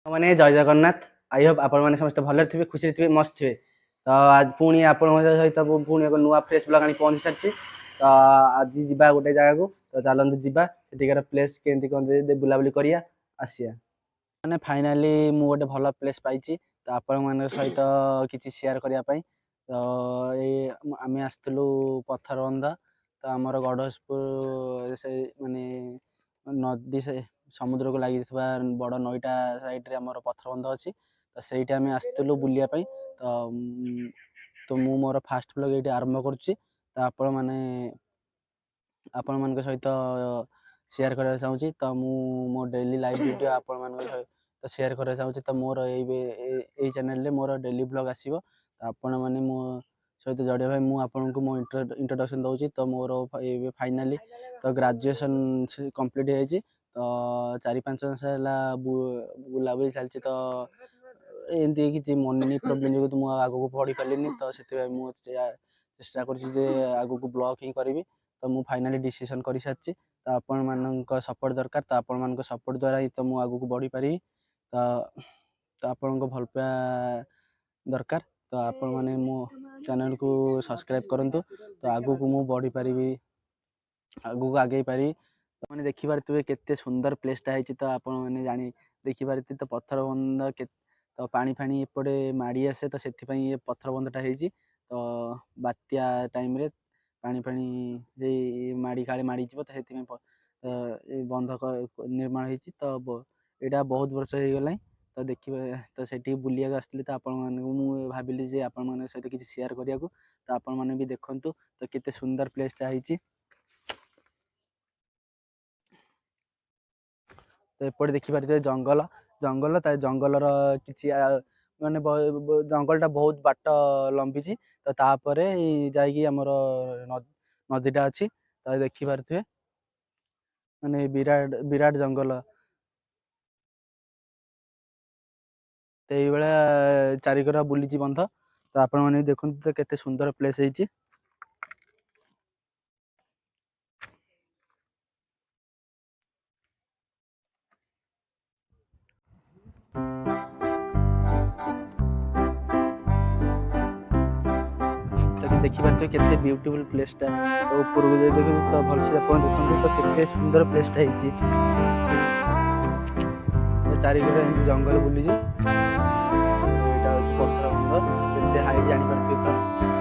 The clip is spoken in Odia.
ମାନେ ଜୟ ଜଗନ୍ନାଥ। ଆଇ ହୋପ୍ ଆପଣମାନେ ସମସ୍ତେ ଭଲରେ ଥିବେ, ଖୁସିରେ ଥିବେ, ମସ୍ତ ଥିବେ। ତ ଆଜି ପୁଣି ଆପଣଙ୍କ ସହିତ ମୁଁ ପୁଣି ଏକ ନୂଆ ଫ୍ରେଶ୍ ବ୍ଲଗ୍ ଆଣି ପହଞ୍ଚି ସାରିଛି। ତ ଆଜି ଯିବା ଗୋଟେ ଜାଗାକୁ, ତ ଚାଲନ୍ତୁ ଯିବା ସେଠିକାର ପ୍ଲେସ୍ କେମିତି କ'ଣ ବୁଲାବୁଲି କରିବା ଆସିବା। ମାନେ ଫାଇନାଲି ମୁଁ ଗୋଟେ ଭଲ ପ୍ଲେସ୍ ପାଇଛି, ତ ଆପଣମାନଙ୍କ ସହିତ କିଛି ସେୟାର କରିବା ପାଇଁ। ତ ଏଇ ଆମେ ଆସିଥିଲୁ ପଥରବନ୍ଧ। ତ ଆମର ଗଡ଼ହସପୁର ସେ ମାନେ ନଦୀ ସେ ସମୁଦ୍ରକୁ ଲାଗିଥିବା ବଡ଼ ନଈଟା ସାଇଡ଼୍ରେ ଆମର ପଥରବନ୍ଧ ଅଛି। ତ ସେଇଠି ଆମେ ଆସିଥିଲୁ ବୁଲିବା ପାଇଁ। ତ ମୁଁ ମୋର ଫାଷ୍ଟ ବ୍ଲଗ୍ ଏଇଠି ଆରମ୍ଭ କରୁଛି। ତ ଆପଣମାନଙ୍କ ସହିତ ସେୟାର କରିବାକୁ ଚାହୁଁଛି। ତ ମୁଁ ମୋ ଡେଲି ଲାଇଭ୍ ଭିଡ଼ିଓ ଆପଣମାନଙ୍କ ସହିତ ସେୟାର କରିବାକୁ ଚାହୁଁଛି। ତ ମୋର ଏଇ ଚ୍ୟାନେଲରେ ମୋର ଡେଲି ବ୍ଲଗ୍ ଆସିବ। ତ ଆପଣମାନେ ମୋ ସହିତ ଜଡ଼ିତ ଭାଇ ମୁଁ ଆପଣଙ୍କୁ ମୋ ଇଣ୍ଟ୍ରୋଡକ୍ସନ୍ ଦେଉଛି। ତ ମୋର ଏବେ ଫାଇନାଲି ତ ଗ୍ରାଜୁଏସନ୍ କମ୍ପ୍ଲିଟ୍ ହେଇଯାଇଛି। ତ 4-5 ମାସ ହେଲା ବୁଲାବୁଲି ଚାଲିଛି। ତ ଏମିତି କିଛି ମନି ପ୍ରୋବ୍ଲେମ୍ ଯୋଗୁଁ ମୁଁ ଆଗକୁ ପଢ଼ି ପାରିଲିନି। ତ ସେଥିପାଇଁ ମୁଁ ଚେଷ୍ଟା କରୁଛି ଯେ ଆଗକୁ ବ୍ଲଗ୍ ହିଁ କରିବି। ତ ମୁଁ ଫାଇନାଲି ଡିସିସନ୍ କରିସାରିଛି। ତ ଆପଣମାନଙ୍କ ସପୋର୍ଟ ଦରକାର। ତ ଆପଣମାନଙ୍କ ସପୋର୍ଟ ଦ୍ୱାରା ହିଁ ତ ମୁଁ ଆଗକୁ ବଢ଼ିପାରିବି। ତ ଆପଣଙ୍କ ଭଲ ପାଇବା ଦରକାର। ତ ଆପଣମାନେ ମୋ ଚ୍ୟାନେଲକୁ ସବସ୍କ୍ରାଇବ୍ କରନ୍ତୁ। ତ ଆଗକୁ ମୁଁ ବଢ଼ିପାରିବି, ଆଗକୁ ଆଗେଇ ପାରିବି। ମାନେ ଦେଖିପାରୁଥିବେ କେତେ ସୁନ୍ଦର ପ୍ଲେସ୍ଟା ହେଇଛି। ତ ଆପଣମାନେ ଦେଖିପାରୁଥିବେ ତ ପଥରବନ୍ଧ ତ ପାଣି ଫାଣି ଏପଟେ ମାଡ଼ି ଆସେ। ତ ସେଥିପାଇଁ ଏ ପଥରବନ୍ଧଟା ହେଇଛି। ତ ବାତ୍ୟା ଟାଇମ୍ରେ ପାଣି ଫାଣି କାଳେ ମାଡ଼ିଯିବ। ତ ସେଥିପାଇଁ ଏ ବନ୍ଧ ନିର୍ମାଣ ହେଇଛି। ତ ଏଇଟା ବହୁତ ବର୍ଷ ହେଇଗଲାଣି। ତ ଦେଖିବେ ତ ସେଠିକି ବୁଲିବାକୁ ଆସିଥିଲି। ତ ଆପଣମାନଙ୍କୁ ମୁଁ ଭାବିଲି ଯେ ଆପଣମାନଙ୍କ ସହିତ କିଛି ସେୟାର କରିବାକୁ। ତ ଆପଣମାନେ ବି ଦେଖନ୍ତୁ ତ କେତେ ସୁନ୍ଦର ପ୍ଲେସ୍ଟା ହେଇଛି। ତ ଏପଟେ ଦେଖିପାରୁଥିବେ ଜଙ୍ଗଲ ତା ଜଙ୍ଗଲର କିଛି ମାନେ ଜଙ୍ଗଲଟା ବହୁତ ବାଟ ଲମ୍ବିଛି। ତ ତାପରେ ଯାଇକି ଆମର ନଦୀଟା ଅଛି। ତ ଦେଖିପାରୁଥିବେ ମାନେ ବିରାଟ ଜଙ୍ଗଲ। ତ ଏଇଭଳିଆ ଚାରିକର ବୁଲିଛି ବନ୍ଧ। ତ ଆପଣମାନେ ଦେଖନ୍ତୁ ତ କେତେ ସୁନ୍ଦର ପ୍ଲେସ୍ ହେଇଛି। ଦେଖିପାରୁଥିବେ କେତେ ବିୟୁଟିଫୁଲ୍ ପ୍ଲେସ୍ଟା। ତ ଉପରକୁ ଯଦି ଦେଖନ୍ତୁ ତ ଭଲସେ ଆପଣ ଦେଖନ୍ତୁ ତ କେତେ ସୁନ୍ଦର ପ୍ଲେସ୍ଟା ହେଇଛି। ତ ଚାରିକର ଏମିତି ଜଙ୍ଗଲ ବୁଲିଛି। ଏଇଟା ହେଉଛି ପଥରବନ୍ଧ। କେତେ ହାଇଟ୍ ଜାଣିପାରୁଥିବେ ତ।